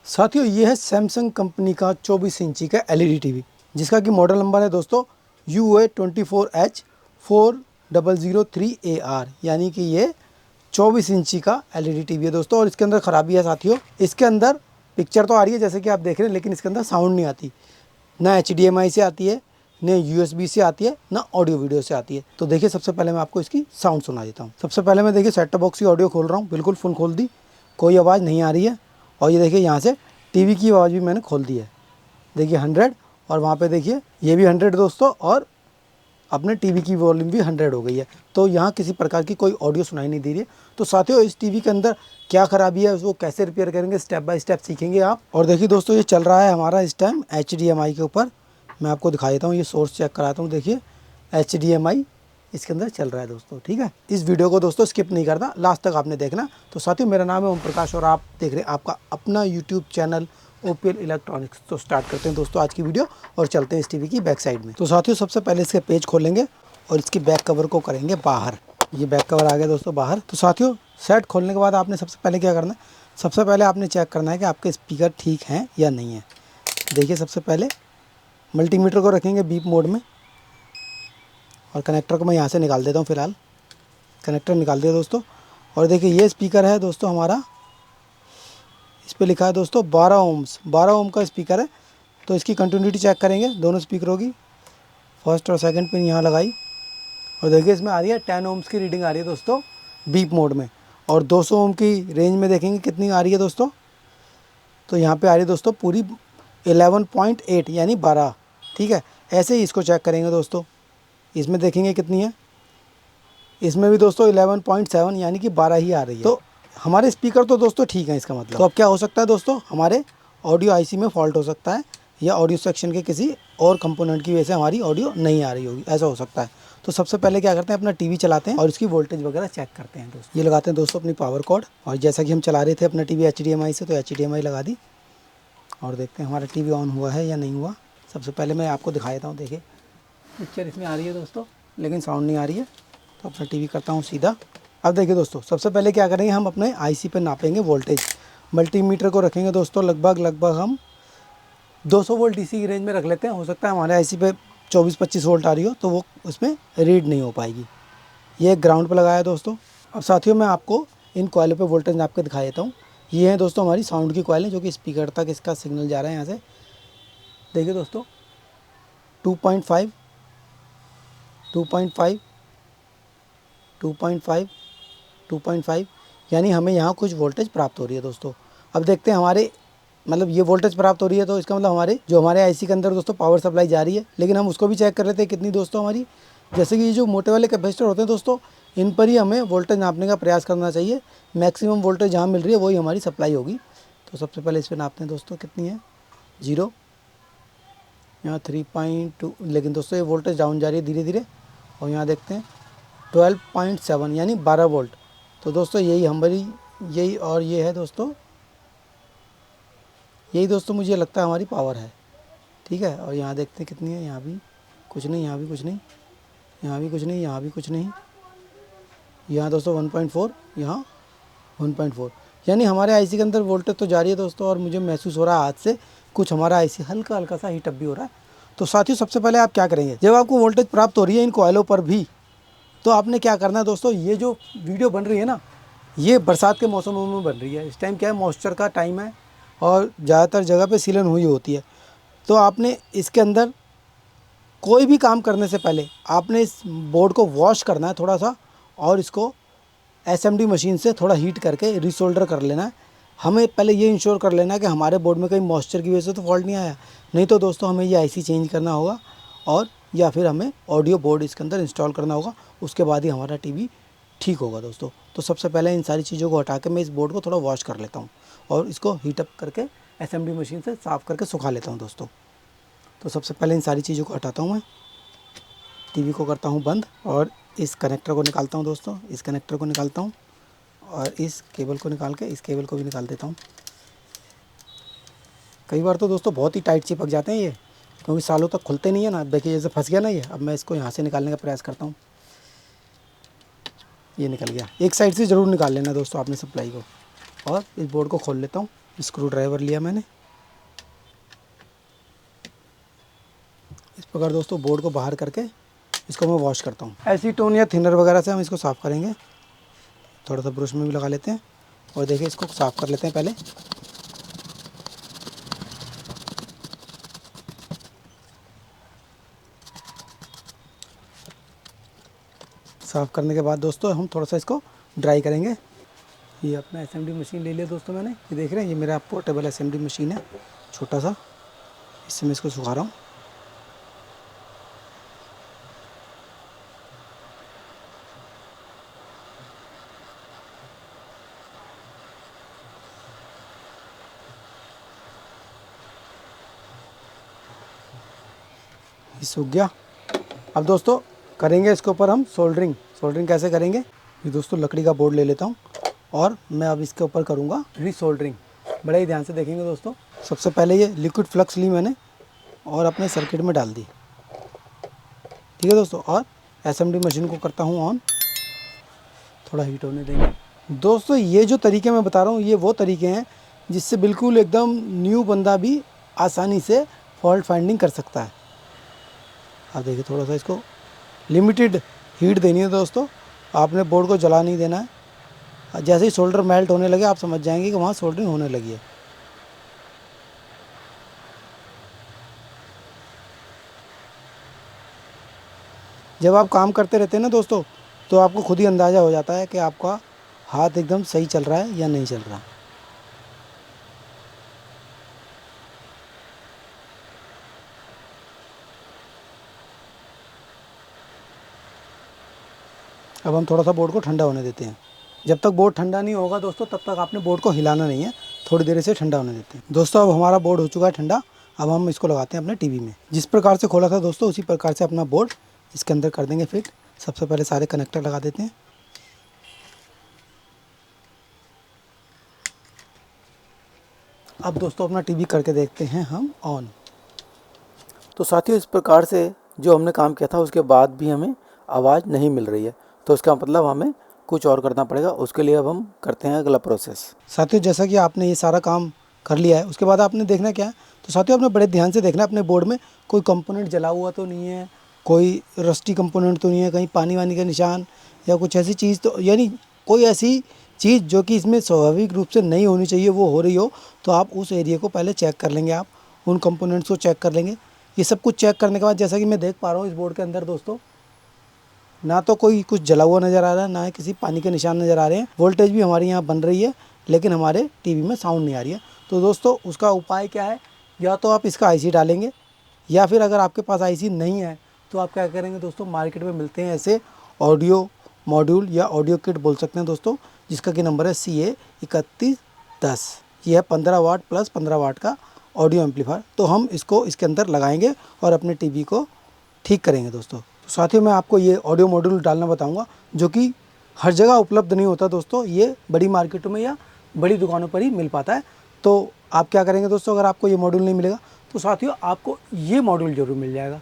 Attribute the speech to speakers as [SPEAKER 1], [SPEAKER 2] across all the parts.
[SPEAKER 1] साथियों ये है सैमसंग कंपनी का 24 इंची का एलईडी टीवी, जिसका कि मॉडल नंबर है दोस्तों UA24H4003AR, यानी कि ये 24 इंची का एलईडी टीवी है दोस्तों। और इसके अंदर ख़राबी है साथियों, इसके अंदर पिक्चर तो आ रही है जैसे कि आप देख रहे हैं, लेकिन इसके अंदर साउंड नहीं आती। ना HDMI से आती है, न USB से आती है, ना ऑडियो वीडियो से आती है। तो देखिए सबसे पहले मैं आपको इसकी साउंड सुना देता हूँ। सबसे पहले मैं देखिए सेट टॉप बॉक्स की ऑडियो खोल रहा हूँ, बिल्कुल फुल खोल दी, कोई आवाज़ नहीं आ रही है। और ये देखिए यहाँ से टीवी की आवाज़ भी मैंने खोल दी है, देखिए 100, और वहाँ पे देखिए ये भी 100 दोस्तों, और अपने टीवी की वॉल्यूम भी 100 हो गई है। तो यहाँ किसी प्रकार की कोई ऑडियो सुनाई नहीं दे रही है। तो साथियों इस टीवी के अंदर क्या ख़राबी है, उसको कैसे रिपेयर करेंगे, स्टेप बाय स्टेप सीखेंगे आप। और देखिए दोस्तों ये चल रहा है हमारा इस टाइम HDMI के ऊपर। मैं आपको दिखा देता हूँ, ये सोर्स चेक कराता हूँ। देखिए HDMI इसके अंदर चल रहा है दोस्तों, ठीक है। इस वीडियो को दोस्तों स्किप नहीं करना, लास्ट तक आपने देखना। तो साथियों मेरा नाम है ओम प्रकाश और आप देख रहे हैं आपका अपना यूट्यूब चैनल OPL इलेक्ट्रॉनिक्स। तो स्टार्ट करते हैं दोस्तों आज की वीडियो और चलते हैं इस टीवी की बैक साइड में। तो साथियों सबसे पहले इसके पेज खोलेंगे और इसकी बैक कवर को करेंगे बाहर। ये बैक कवर आ गया दोस्तों बाहर। तो साथियों सेट खोलने के बाद आपने सबसे पहले क्या करना है, सबसे पहले आपने चेक करना है कि आपके स्पीकर ठीक हैं या नहीं है। देखिए सबसे पहले मल्टीमीटर को रखेंगे बीप मोड में, और कनेक्टर को मैं यहाँ से निकाल देता हूँ। फ़िलहाल कनेक्टर निकाल दिया दोस्तों। और देखिए ये स्पीकर है दोस्तों हमारा, इस पर लिखा है दोस्तों 12 ओम्स, 12 ओम का स्पीकर है। तो इसकी कंटिन्यूटी चेक करेंगे दोनों स्पीकरों की। फर्स्ट और सेकंड पिन यहाँ लगाई, और देखिए इसमें आ रही है 10 ओम्स की रीडिंग आ रही है दोस्तों बीप मोड में। और 200 ओम की रेंज में देखेंगे कितनी आ रही है दोस्तों, तो यहाँ पे आ रही है दोस्तों पूरी 11.8 यानी 12, ठीक है। ऐसे ही इसको चेक करेंगे दोस्तों, इसमें देखेंगे कितनी है, इसमें भी दोस्तों 11.7 यानी कि 12 ही आ रही है। तो हमारे स्पीकर तो दोस्तों ठीक है इसका मतलब। तो अब क्या हो सकता है दोस्तों, हमारे ऑडियो IC में फॉल्ट हो सकता है, या ऑडियो सेक्शन के किसी और कंपोनेंट की वजह से हमारी ऑडियो नहीं आ रही होगी, ऐसा हो सकता है। तो सबसे पहले क्या करते हैं, अपना टीवी चलाते हैं और इसकी वोल्टेज वगैरह चेक करते हैं दोस्तों। ये लगाते हैं दोस्तों अपनी पावर कॉर्ड, और जैसा कि हम चला रहे थे अपना टीवी HDMI से, तो HDMI लगा दी और देखते हैं हमारा टीवी ऑन हुआ है या नहीं हुआ। सबसे पहले मैं आपको दिखा देता हूँ। देखिए पिक्चर इसमें आ रही है दोस्तों, लेकिन साउंड नहीं आ रही है। तो अपना टीवी करता हूँ सीधा। अब देखिए दोस्तों सबसे पहले क्या करेंगे, हम अपने IC पे नापेंगे वोल्टेज। मल्टीमीटर को रखेंगे दोस्तों लगभग हम 200 वोल्ट DC की रेंज में रख लेते हैं। हो सकता है हमारे IC पे 24-25 वोल्ट आ रही हो, तो वो उसमें रीड नहीं हो पाएगी। ये ग्राउंड पर लगाया दोस्तों। अब साथियों मैं आपको इन कॉइलों पे वोल्टेज नाप के दिखा देता हूँ। ये है दोस्तों हमारी साउंड की कॉइल है, जो कि स्पीकर तक इसका सिग्नल जा रहा है यहाँ से। देखिए दोस्तों 2.5, 2.5, 2.5, 2.5, यानी हमें यहाँ कुछ वोल्टेज प्राप्त हो रही है दोस्तों। अब देखते हैं हमारे मतलब ये वोल्टेज प्राप्त हो रही है, तो इसका मतलब हमारे जो हमारे IC के अंदर दोस्तों पावर सप्लाई जा रही है। लेकिन हम उसको भी चेक कर लेते हैं कितनी दोस्तों हमारी। जैसे कि ये जो मोटे वाले कैपेसिटर होते हैं दोस्तों, इन पर ही हमें वोल्टेज नापने का प्रयास करना चाहिए। मैक्सिमम वोल्टेज जहाँ मिल रही है वही हमारी सप्लाई होगी। तो सबसे पहले इस पर नापते हैं दोस्तों कितनी है, 0, यहाँ 3.2, लेकिन दोस्तों ये वोल्टेज डाउन जा रही है धीरे धीरे। और यहाँ देखते हैं 12.7 यानी 12 वोल्ट। तो दोस्तों यही हमारी, यही और ये है दोस्तों, यही दोस्तों मुझे लगता है हमारी पावर है, ठीक है। और यहाँ देखते हैं कितनी है, यहाँ भी कुछ नहीं, यहाँ भी कुछ नहीं, यहाँ भी कुछ नहीं, यहाँ भी कुछ नहीं। यहाँ दोस्तों 1.4, यहाँ 1.4, यानी हमारे IC के अंदर वोल्टेज तो जा रही है दोस्तों। और मुझे महसूस हो रहा है हाथ से कुछ हमारा IC हल्का हल्का सा हीटअप भी हो रहा है। तो साथियों सबसे पहले आप क्या करेंगे, जब आपको वोल्टेज प्राप्त हो रही है इन कॉइलों पर भी, तो आपने क्या करना है दोस्तों, ये जो वीडियो बन रही है ना, ये बरसात के मौसमों में बन रही है। इस टाइम क्या है, मॉइस्चर का टाइम है और ज़्यादातर जगह पे सीलन हुई होती है। तो आपने इसके अंदर कोई भी काम करने से पहले आपने इस बोर्ड को वॉश करना है थोड़ा सा, और इसको SMD मशीन से थोड़ा हीट करके रीसोल्डर कर लेना है। हमें पहले ये इंश्योर कर लेना है कि हमारे बोर्ड में कहीं मॉइस्चर की वजह से तो फॉल्ट नहीं आया। नहीं तो दोस्तों हमें ये IC चेंज करना होगा, और या फिर हमें ऑडियो बोर्ड इसके अंदर इंस्टॉल करना होगा। उसके बाद ही हमारा टीवी ठीक होगा दोस्तों। तो सबसे पहले इन सारी चीज़ों को हटा के मैं इस बोर्ड को थोड़ा वॉश कर लेता हूँ, और इसको हीटअप करके SMD मशीन से साफ़ करके सुखा लेता हूँ दोस्तों। तो सबसे पहले इन सारी चीज़ों को हटाता हूँ मैं, टीवी को करता हूँ बंद, और इस कनेक्टर को निकालता हूँ दोस्तों, इस कनेक्टर को निकालता हूँ, और इस केबल को निकाल के इस केबल को भी निकाल देता हूँ। कई बार तो दोस्तों बहुत ही टाइट चिपक जाते हैं ये, क्योंकि सालों तक खुलते नहीं है ना। देखिए जैसे फंस गया ना ये। अब मैं इसको यहाँ से निकालने का प्रयास करता हूँ। ये निकल गया। एक साइड से ज़रूर निकाल लेना दोस्तों आपने सप्लाई को। और इस बोर्ड को खोल लेता हूँ। स्क्रू ड्राइवर लिया मैंने। इस प्रकार दोस्तों बोर्ड को बाहर करके इसको मैं वॉश करता हूँ। एसीटोन या थिनर वगैरह से हम इसको साफ़ करेंगे। थोड़ा सा ब्रश में भी लगा लेते हैं और देखिए इसको साफ़ कर लेते हैं पहले। साफ़ करने के बाद दोस्तों हम थोड़ा सा इसको ड्राई करेंगे। ये अपना एसएमडी मशीन ले लिया दोस्तों मैंने। ये देख रहे हैं, ये मेरा पोर्टेबल एसएमडी मशीन है छोटा सा। इससे मैं इसको सुखा रहा हूँ। ये सूख गया। अब दोस्तों करेंगे इसके ऊपर हम सोल्डरिंग। सोल्डरिंग कैसे करेंगे, ये दोस्तों लकड़ी का बोर्ड ले लेता हूँ और मैं अब इसके ऊपर करूँगा रीसोल्डरिंग। बड़े ही ध्यान से देखेंगे दोस्तों। सबसे पहले ये लिक्विड फ्लक्स ली मैंने और अपने सर्किट में डाल दी। ठीक है दोस्तों, और एसएमडी मशीन को करता हूँ ऑन। थोड़ा हीट होने देंगे दोस्तों। ये जो तरीके मैं बता रहा हूँ ये वो तरीके हैं जिससे बिल्कुल एकदम न्यू बंदा भी आसानी से फॉल्ट फाइंडिंग कर सकता है। आप देखिए, थोड़ा सा इसको लिमिटेड हीट देनी है दोस्तों। आपने बोर्ड को जला नहीं देना है। जैसे ही सोल्डर मेल्ट होने लगे आप समझ जाएंगे कि वहाँ सोल्डरिंग होने लगी है। जब आप काम करते रहते हैं ना दोस्तों, तो आपको खुद ही अंदाज़ा हो जाता है कि आपका हाथ एकदम सही चल रहा है या नहीं चल रहा। अब हम थोड़ा सा बोर्ड को ठंडा होने देते हैं। जब तक बोर्ड ठंडा नहीं होगा दोस्तों तब तक आपने बोर्ड को हिलाना नहीं है। थोड़ी देर से ठंडा होने देते हैं दोस्तों। अब हमारा बोर्ड हो चुका है ठंडा। अब हम इसको लगाते हैं अपने टीवी में। जिस प्रकार से खोला था दोस्तों उसी प्रकार से अपना बोर्ड इसके अंदर कर देंगे फिट। सबसे पहले सारे कनेक्टर लगा देते हैं। अब दोस्तों अपना टीवी करके देखते हैं हम ऑन। तो साथियों, इस प्रकार से जो हमने काम किया था उसके बाद भी हमें आवाज़ नहीं मिल रही है, तो इसका मतलब हमें कुछ और करना पड़ेगा। उसके लिए अब हम करते हैं अगला प्रोसेस। साथियों, जैसा कि आपने ये सारा काम कर लिया है, उसके बाद आपने देखना क्या है, तो साथियों आपने बड़े ध्यान से देखना है अपने बोर्ड में कोई कंपोनेंट जला हुआ तो नहीं है, कोई रस्टी कंपोनेंट तो नहीं है, कहीं पानी वानी का निशान या कुछ ऐसी चीज़, तो यानी कोई ऐसी चीज़ जो कि इसमें स्वाभाविक रूप से नहीं होनी चाहिए वो हो रही हो, तो आप उस एरिया को पहले चेक कर लेंगे। आप उन कंपोनेंट्स को चेक कर लेंगे। ये सब कुछ चेक करने के बाद जैसा कि मैं देख पा रहा हूँ इस बोर्ड के अंदर दोस्तों, ना तो कोई कुछ जला हुआ नज़र आ रहा है, ना ही किसी पानी के निशान नज़र आ रहे हैं। वोल्टेज भी हमारी यहाँ बन रही है, लेकिन हमारे टीवी में साउंड नहीं आ रही है। तो दोस्तों उसका उपाय क्या है, या तो आप इसका आईसी डालेंगे, या फिर अगर आपके पास आईसी नहीं है तो आप क्या करेंगे दोस्तों, मार्केट में मिलते हैं ऐसे ऑडियो मॉड्यूल या ऑडियो किट बोल सकते हैं दोस्तों, जिसका कि नंबर है CA3110। ये है 15 वाट प्लस 15 वाट का ऑडियो एम्पलीफायर। तो हम इसको इसके अंदर लगाएंगे और अपने टीवी को ठीक करेंगे दोस्तों। तो साथियों, मैं आपको ये ऑडियो मॉड्यूल डालना बताऊंगा जो कि हर जगह उपलब्ध नहीं होता दोस्तों। ये बड़ी मार्केटों में या बड़ी दुकानों पर ही मिल पाता है। तो आप क्या करेंगे दोस्तों, अगर आपको ये मॉड्यूल नहीं मिलेगा तो साथियों आपको ये मॉड्यूल ज़रूर मिल जाएगा।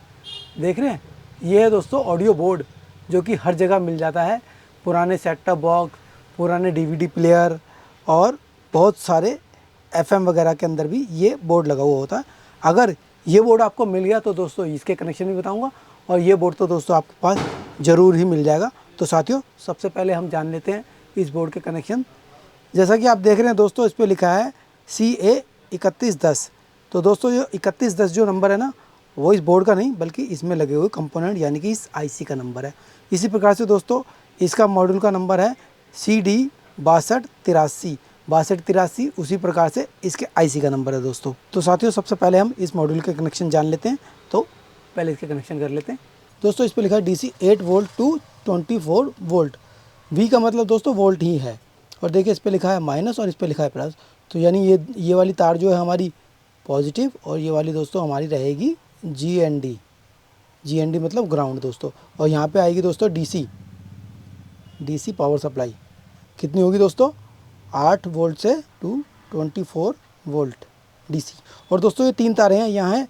[SPEAKER 1] देख रहे हैं, ये है दोस्तों ऑडियो बोर्ड जो कि हर जगह मिल जाता है। पुराने सेट टॉप बॉक्स, पुराने DVD प्लेयर और बहुत सारे FM वगैरह के अंदर भी ये बोर्ड लगा हुआ होता है। अगर ये बोर्ड आपको मिल गया तो दोस्तों इसके कनेक्शन भी बताऊंगा, और ये बोर्ड तो दोस्तों आपके पास ज़रूर ही मिल जाएगा। तो साथियों सबसे पहले हम जान लेते हैं इस बोर्ड के कनेक्शन। जैसा कि आप देख रहे हैं दोस्तों, इस पर लिखा है CA3110। तो दोस्तों जो 3110 जो नंबर है ना, वो इस बोर्ड का नहीं बल्कि इसमें लगे हुए कंपोनेंट यानी कि इस आईसी का नंबर है। इसी प्रकार से दोस्तों इसका मॉड्यूल का नंबर है CD6283। 6283 उसी प्रकार से इसके आईसी का नंबर है दोस्तों। तो साथियों सबसे पहले हम इस मॉड्यूल के कनेक्शन जान लेते हैं। तो पहले इसके कनेक्शन कर लेते हैं दोस्तों। इस पर लिखा है DC 8 volt to 24 volt. V का मतलब दोस्तों वोल्ट ही है। और देखिए इस पर लिखा है माइनस और इस पर लिखा है प्लस। तो यानी ये वाली तार जो है हमारी पॉजिटिव, और ये वाली दोस्तों हमारी रहेगी GND। GND मतलब ग्राउंड दोस्तों। और यहाँ पे आएगी दोस्तों DC पावर सप्लाई। कितनी होगी दोस्तों, 8 वोल्ट से टू 24 वोल्ट DC। और दोस्तों ये 3 तारें हैं, यहाँ है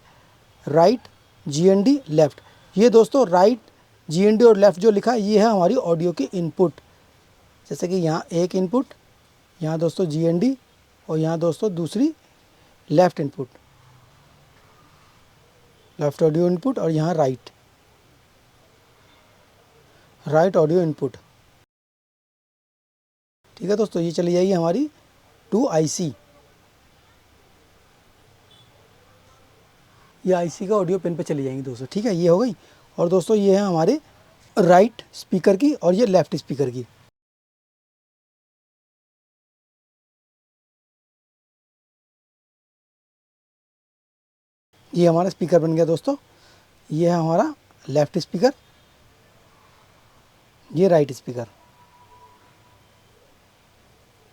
[SPEAKER 1] राइट GND लेफ़्ट। ये दोस्तों राइट GND और लेफ़्ट जो लिखा है ये है हमारी ऑडियो की इनपुट। जैसे कि यहाँ एक इनपुट, यहाँ दोस्तों GND और यहाँ दोस्तों दूसरी left input, left audio input, और यहाँ राइट ऑडियो इनपुट। ठीक है दोस्तों, ये चली जाएगी हमारी 2 IC, ये IC का ऑडियो पिन पे चली जाएंगी दोस्तों। ठीक है, ये हो गई। और दोस्तों ये है हमारे राइट स्पीकर की और ये लेफ़्ट स्पीकर की। ये हमारा स्पीकर बन गया दोस्तों। ये है हमारा लेफ़्ट स्पीकर, ये राइट स्पीकर।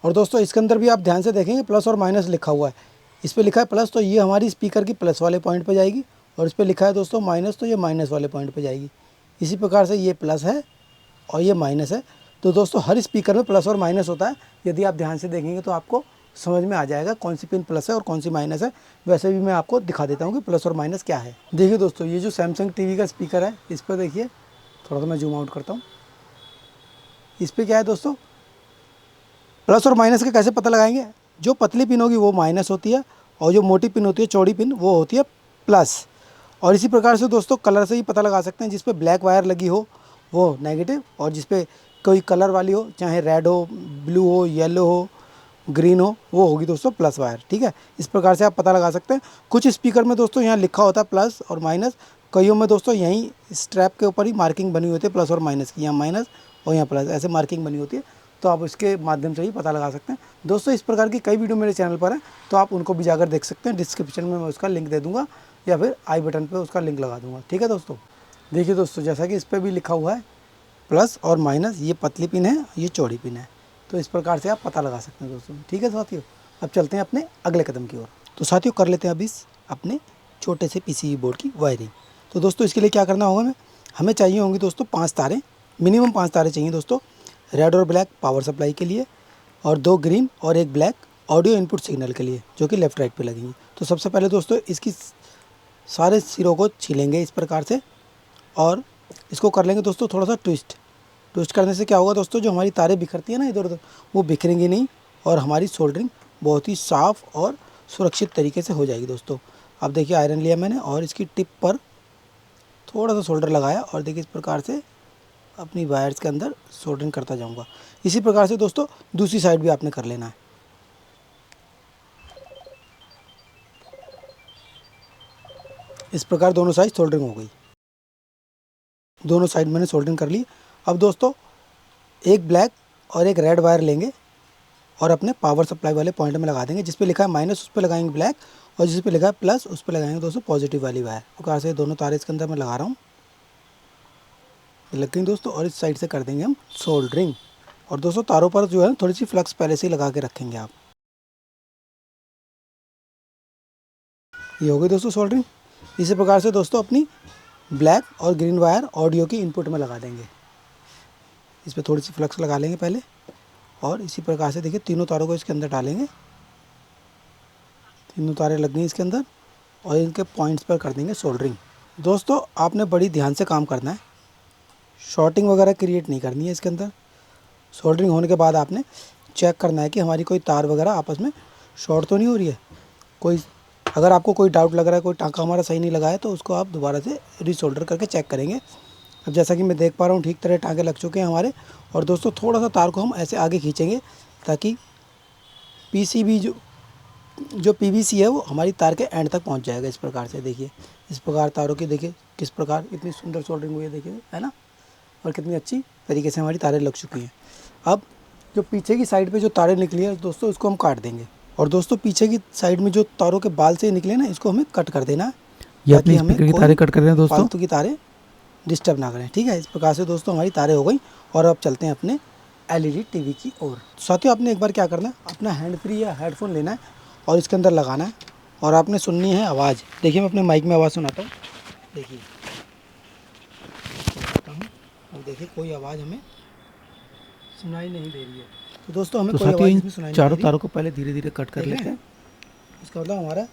[SPEAKER 1] और दोस्तों इसके अंदर भी आप ध्यान से देखेंगे प्लस और माइनस लिखा हुआ है। इस पे लिखा है प्लस तो ये हमारी स्पीकर की प्लस वाले पॉइंट पे जाएगी, और इस पे लिखा है दोस्तों माइनस तो ये माइनस वाले पॉइंट पे जाएगी। इसी प्रकार से ये प्लस है और ये माइनस है। तो दोस्तों हर स्पीकर में प्लस और माइनस होता है। यदि आप ध्यान से देखेंगे तो आपको समझ में आ जाएगा कौन सी पिन प्लस है और कौन सी माइनस है। वैसे भी मैं आपको दिखा देता हूँ कि प्लस और माइनस क्या है। देखिए दोस्तों, ये जो सैमसंग टीवी का स्पीकर है, इस पर देखिए, थोड़ा सा मैं जूम आउट करता हूँ। इस पर क्या है दोस्तों, प्लस और माइनस का कैसे पता लगाएंगे? जो पतली पिन होगी वो माइनस होती है, और जो मोटी पिन होती है, चौड़ी पिन, वो होती है प्लस। और इसी प्रकार से दोस्तों कलर से ही पता लगा सकते हैं। जिस पे ब्लैक वायर लगी हो वो नेगेटिव, और जिस पे कोई कलर वाली हो, चाहे रेड हो, ब्लू हो, येलो हो, ग्रीन हो, वो होगी दोस्तों प्लस वायर। ठीक है, इस प्रकार से आप पता लगा सकते हैं। कुछ स्पीकर में दोस्तों यहाँ लिखा होता है प्लस और माइनस, कईयों में दोस्तों यहीं स्ट्रैप के ऊपर ही मार्किंग बनी होती है प्लस और माइनस की, यहाँ माइनस और यहाँ प्लस, ऐसे मार्किंग बनी होती है। तो आप इसके माध्यम से ही पता लगा सकते हैं दोस्तों। इस प्रकार की कई वीडियो मेरे चैनल पर हैं, तो आप उनको भी जाकर देख सकते हैं। डिस्क्रिप्शन में मैं उसका लिंक दे दूँगा, या फिर आई बटन पर उसका लिंक लगा दूँगा। ठीक है दोस्तों, देखिए दोस्तों, जैसा कि इस पर भी लिखा हुआ है प्लस और माइनस, ये पतली पिन है, ये चौड़ी पिन है। तो इस प्रकार से आप पता लगा सकते हैं दोस्तों। ठीक है साथियों, अब चलते हैं अपने अगले कदम की ओर। तो साथियों कर लेते हैं अब इस अपने छोटे से PCB बोर्ड की वायरिंग। तो दोस्तों इसके लिए क्या करना होगा, हमें चाहिए होंगी दोस्तों 5 तारें, मिनिमम 5 तारें चाहिए दोस्तों, रेड और ब्लैक पावर सप्लाई के लिए, और 2 ग्रीन और 1 ब्लैक ऑडियो इनपुट सिग्नल के लिए, जो कि लेफ़्ट राइट पे लगेंगी। तो सबसे पहले दोस्तों इसकी सारे सिरों को छीलेंगे इस प्रकार से, और इसको कर लेंगे दोस्तों थोड़ा सा ट्विस्ट करने से क्या होगा दोस्तों, जो हमारी तारें बिखरती है ना इधर उधर, वो बिखरेंगी नहीं, और हमारी सोल्डरिंग बहुत ही साफ़ और सुरक्षित तरीके से हो जाएगी दोस्तों। अब देखिए आयरन लिया मैंने, और इसकी टिप पर थोड़ा सा सोल्डर लगाया, और देखिए इस प्रकार से अपनी वायर्स के अंदर सोल्डरिंग करता जाऊंगा। इसी प्रकार से दोस्तों दूसरी साइड भी आपने कर लेना है। इस प्रकार दोनों साइड सोल्डरिंग हो गई, दोनों साइड मैंने सोल्डरिंग कर ली। अब दोस्तों एक ब्लैक और एक रेड वायर लेंगे, और अपने पावर सप्लाई वाले पॉइंट में लगा देंगे। जिस पे लिखा है माइनस उस पर लगाएंगे ब्लैक, और जिस पे लिखा है प्लस उस पर लगाएंगे दोस्तों पॉजिटिव वाली वायर। प्रकार से दोनों तारे इसके अंदर मैं लगा रहा हूँ, लग गई दोस्तों। और इस साइड से कर देंगे हम सोल्डरिंग। और दोस्तों तारों पर जो है थोड़ी सी फ्लक्स पहले से ही लगा के रखेंगे आप। ये हो गई दोस्तों सोल्डरिंग। इसी प्रकार से दोस्तों अपनी ब्लैक और ग्रीन वायर ऑडियो की इनपुट में लगा देंगे। इस पर थोड़ी सी फ्लक्स लगा लेंगे पहले, और इसी प्रकार से देखिए तीनों तारों को इसके अंदर डालेंगे। तीनों तारें लग गई इसके अंदर, और इनके पॉइंट्स पर कर देंगे सोल्डरिंग। दोस्तों आपने बड़ी ध्यान से काम करना है, शॉर्टिंग वगैरह क्रिएट नहीं करनी है इसके अंदर। सोल्डरिंग होने के बाद आपने चेक करना है कि हमारी कोई तार वगैरह आपस में शॉर्ट तो नहीं हो रही है। कोई अगर आपको कोई डाउट लग रहा है, कोई टाँका हमारा सही नहीं लगा है, तो उसको आप दोबारा से रीसोल्डर करके चेक करेंगे। अब जैसा कि मैं देख पा रहा हूँ ठीक तरह टाँके लग चुके हैं हमारे। और दोस्तों थोड़ा सा तार को हम ऐसे आगे खींचेंगे, ताकि PCB जो PVC है वो हमारी तार के एंड तक पहुँच जाएगा। इस प्रकार से देखिए, इस प्रकार तारों की देखिए किस प्रकार इतनी सुंदर सोल्डरिंग हुई है, देखिए है ना, और कितनी अच्छी तरीके से हमारी तारें लग चुकी हैं। अब जो पीछे की साइड पे जो तारें निकली है दोस्तों, इसको हम काट देंगे। और दोस्तों पीछे की साइड में जो तारों के बाल से निकले ना, इसको हमें कट कर देना, ताकि हमें की तारें कट कर देना दोस्तों, फालतू की तारें डिस्टर्ब ना करें। ठीक है, इस प्रकार से दोस्तों हमारी तारें हो गई। और अब चलते हैं अपने LED TV की ओर। साथियों आपने एक बार क्या करना है, अपना हैंड फ्री या हेडफोन लेना है, और इसके अंदर लगाना है, और आपने सुननी है आवाज़। देखिए मैं अपने माइक में आवाज़ सुनाता हूँ, देखिए और देखिए कोई आवाज़ हमें सुनाई नहीं दे रही है। तो दोस्तों हमें कोई आवाज़ इसमें सुनाई नहीं दे रही। चारों तारों को पहले धीरे धीरे कट कर लेते हैं। इसका मतलब हमारा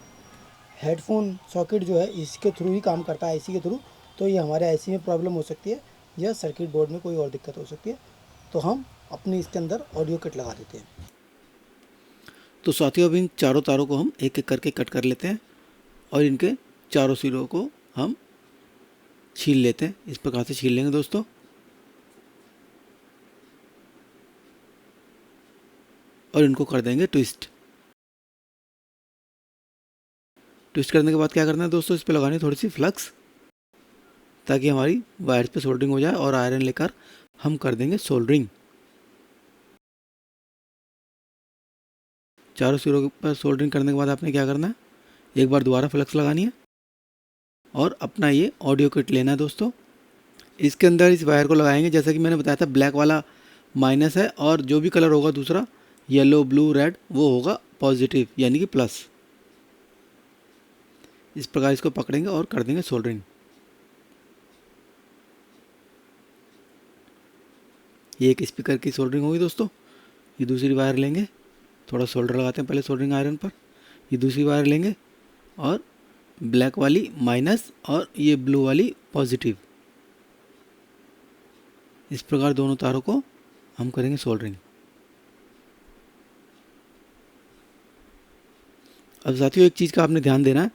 [SPEAKER 1] हेडफोन सॉकेट जो है इसके थ्रू ही काम करता है, IC के थ्रू। तो ये हमारे IC में प्रॉब्लम हो सकती है, या सर्किट बोर्ड में कोई और दिक्कत हो सकती है। तो हम अपनी इसके अंदर ऑडियो किट लगा देते हैं।
[SPEAKER 2] तो साथियों अब इन चारों तारों को हम एक एक करके कट कर लेते हैं और इनके चारों सिरों को हम छील लेते हैं। इस प्रकार से छील लेंगे दोस्तों। और इनको कर देंगे ट्विस्ट। ट्विस्ट करने के बाद क्या करना है दोस्तों, इस पर लगानी है थोड़ी सी फ्लक्स, ताकि हमारी वायर्स पे सोल्डरिंग हो जाए। और आयरन लेकर हम कर देंगे सोल्डरिंग। चारों सिरों पर सोल्डरिंग करने के बाद आपने क्या करना है, एक बार दोबारा फ्लक्स लगानी है और अपना ये ऑडियो किट लेना है दोस्तों। इसके अंदर इस वायर को लगाएंगे, जैसा कि मैंने बताया था ब्लैक वाला माइनस है और जो भी कलर होगा दूसरा येलो ब्लू रेड वो होगा पॉजिटिव यानी कि प्लस। इस प्रकार इसको पकड़ेंगे और कर देंगे सोल्डरिंग। ये एक स्पीकर की सोल्डरिंग होगी दोस्तों। ये दूसरी वायर लेंगे, थोड़ा सोल्डर लगाते हैं पहले सोल्डरिंग आयरन पर। ये दूसरी वायर लेंगे और ब्लैक वाली माइनस और ये ब्लू वाली पॉजिटिव। इस प्रकार दोनों तारों को हम करेंगे सोल्डरिंग। अब साथियों एक चीज़ का आपने ध्यान देना है,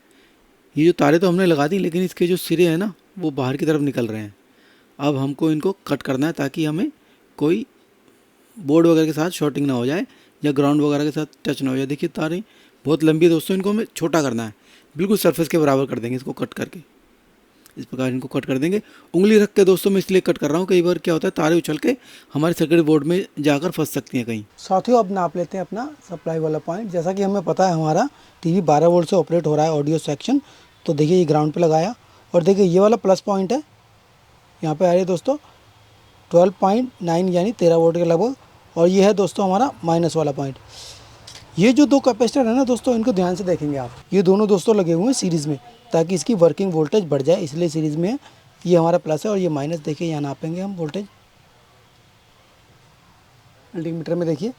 [SPEAKER 2] ये जो तारे तो हमने लगा दी लेकिन इसके जो सिरे हैं ना वो बाहर की तरफ निकल रहे हैं। अब हमको इनको कट करना है ताकि हमें कोई बोर्ड वगैरह के साथ शॉर्टिंग ना हो जाए या ग्राउंड वगैरह के साथ टच ना हो जाए। देखिए तारें बहुत लंबी है दोस्तों, इनको हमें छोटा करना है, बिल्कुल सरफेस के बराबर कर देंगे इसको कट करके। इस प्रकार इनको कट कर देंगे। उंगली रख के दोस्तों मैं इसलिए कट कर रहा हूँ, कई बार क्या होता है तारे उछल के हमारे सर्किट बोर्ड में जाकर फंस सकती हैं कहीं।
[SPEAKER 1] साथियों अब नाप लेते हैं अपना सप्लाई वाला पॉइंट। जैसा कि हमें पता है हमारा टीवी 12 वोल्ट से ऑपरेट हो रहा है ऑडियो सेक्शन। तो देखिए ये ग्राउंड पे लगाया और देखिए ये वाला प्लस पॉइंट है, यहाँ पे आ रही है दोस्तों 12.9 यानी 13 वोल्ट के लगभग। और ये है दोस्तों हमारा माइनस वाला पॉइंट। ये जो दो कैपेसिटर है ना दोस्तों, इनको ध्यान से देखेंगे आप। ये दोनों दोस्तों लगे हुए हैं सीरीज़ में ताकि इसकी वर्किंग वोल्टेज बढ़ जाए, इसलिए सीरीज़ में है। ये हमारा प्लस है और ये माइनस। देखिए यहाँ नापेंगे हम वोल्टेज मल्टीमीटर में। देखिए